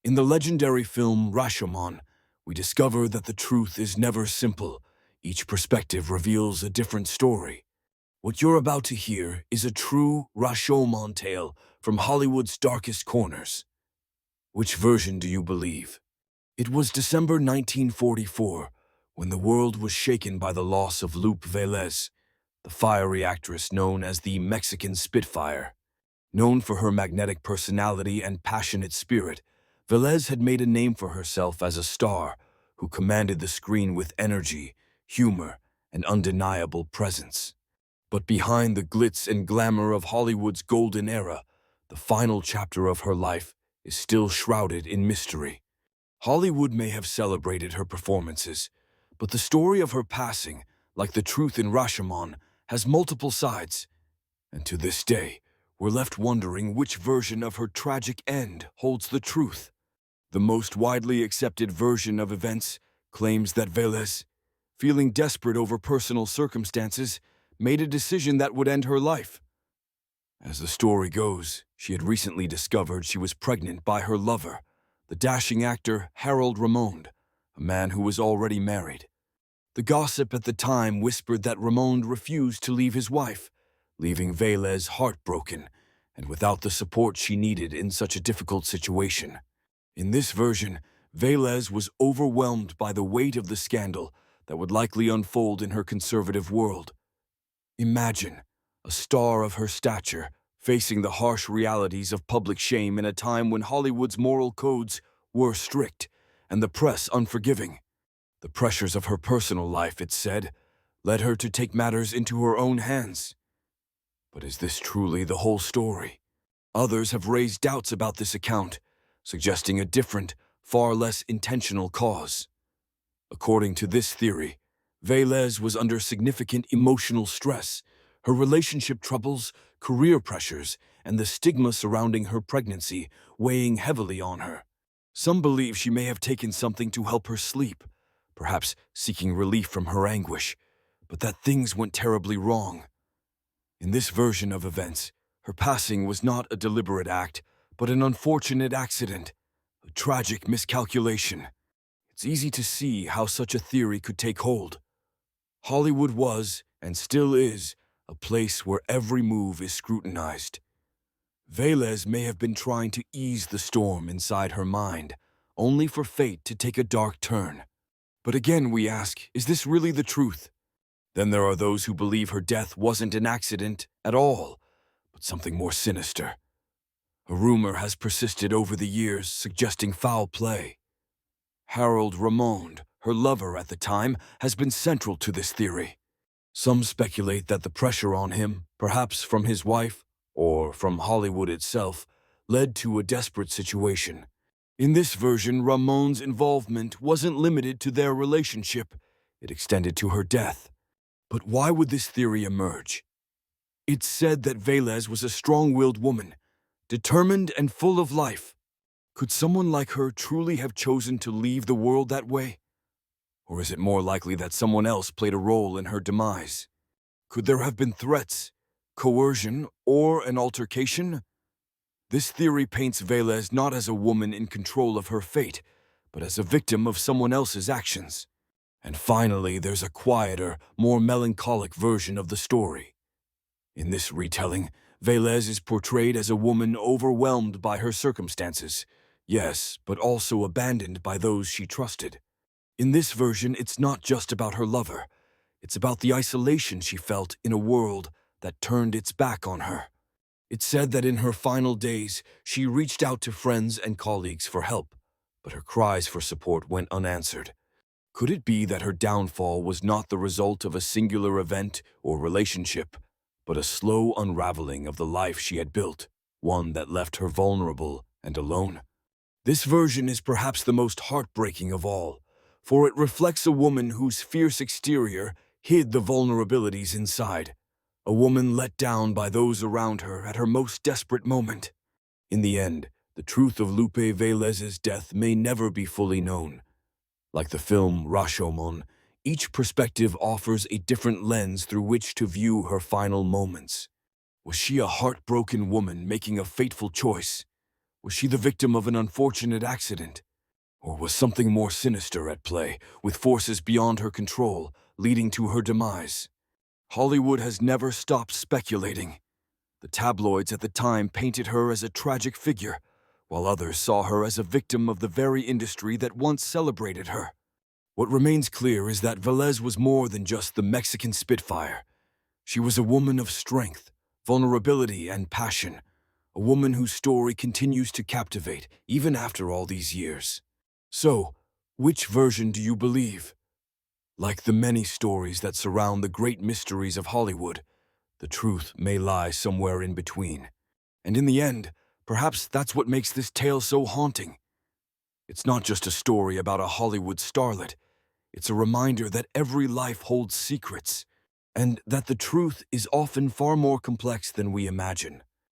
In the legendary film Rashomon, we discover that the truth is never simple. Each perspective reveals a different story. What you're about to hear is a true Rashomon tale from Hollywood's darkest corners. Which version do you believe? It was December 1944, when the world was shaken by the loss of Lupe Vélez, the fiery actress known as the Mexican Spitfire. Known for her magnetic personality and passionate spirit, Velez had made a name for herself as a star who commanded the screen with energy, humor, and undeniable presence. But behind the glitz and glamour of Hollywood's golden era, the final chapter of her life is still shrouded in mystery. Hollywood may have celebrated her performances, but the story of her passing, like the truth in Rashomon, has multiple sides. And to this day, we're left wondering which version of her tragic end holds the truth. The most widely accepted version of events claims that Velez, feeling desperate over personal circumstances, made a decision that would end her life. As the story goes, she had recently discovered she was pregnant by her lover, the dashing actor Harold Ramonde, a man who was already married. The gossip at the time whispered that Ramonde refused to leave his wife, leaving Velez heartbroken and without the support she needed in such a difficult situation. In this version, Velez was overwhelmed by the weight of the scandal that would likely unfold in her conservative world. Imagine a star of her stature facing the harsh realities of public shame in a time when Hollywood's moral codes were strict and the press unforgiving. The pressures of her personal life, it said, led her to take matters into her own hands. But is this truly the whole story? Others have raised doubts about this account, suggesting a different, far less intentional cause. According to this theory, Velez was under significant emotional stress, her relationship troubles, career pressures, and the stigma surrounding her pregnancy weighing heavily on her. Some believe she may have taken something to help her sleep, perhaps seeking relief from her anguish, but that things went terribly wrong. In this version of events, her passing was not a deliberate act, but an unfortunate accident, a tragic miscalculation. It's easy to see how such a theory could take hold. Hollywood was, and still is, a place where every move is scrutinized. Velez may have been trying to ease the storm inside her mind, only for fate to take a dark turn. But again we ask, is this really the truth? Then there are those who believe her death wasn't an accident at all, but something more sinister. A rumor has persisted over the years suggesting foul play. Harold Ramonde, her lover at the time, has been central to this theory. Some speculate that the pressure on him, perhaps from his wife or from Hollywood itself, led to a desperate situation. In this version, Ramonde's involvement wasn't limited to their relationship. It extended to her death. But why would this theory emerge? It's said that Velez was a strong-willed woman, determined and full of life. Could someone like her truly have chosen to leave the world that way? Or is it more likely that someone else played a role in her demise? Could there have been threats, coercion, or an altercation? This theory paints Velez not as a woman in control of her fate, but as a victim of someone else's actions. And finally, there's a quieter, more melancholic version of the story. In this retelling, Velez is portrayed as a woman overwhelmed by her circumstances, yes, but also abandoned by those she trusted. In this version, it's not just about her lover. It's about the isolation she felt in a world that turned its back on her. It's said that in her final days, she reached out to friends and colleagues for help, but her cries for support went unanswered. Could it be that her downfall was not the result of a singular event or relationship, but a slow unraveling of the life she had built, one that left her vulnerable and alone? This version is perhaps the most heartbreaking of all, for it reflects a woman whose fierce exterior hid the vulnerabilities inside, a woman let down by those around her at her most desperate moment. In the end, the truth of Lupe Velez's death may never be fully known. Like the film Rashomon, each perspective offers a different lens through which to view her final moments. Was she a heartbroken woman making a fateful choice? Was she the victim of an unfortunate accident? Or was something more sinister at play, with forces beyond her control, leading to her demise? Hollywood has never stopped speculating. The tabloids at the time painted her as a tragic figure, while others saw her as a victim of the very industry that once celebrated her. What remains clear is that Vélez was more than just the Mexican Spitfire. She was a woman of strength, vulnerability, and passion, a woman whose story continues to captivate even after all these years. So, which version do you believe? Like the many stories that surround the great mysteries of Hollywood, the truth may lie somewhere in between. And in the end, perhaps that's what makes this tale so haunting. It's not just a story about a Hollywood starlet. It's a reminder that every life holds secrets, and that the truth is often far more complex than we imagine.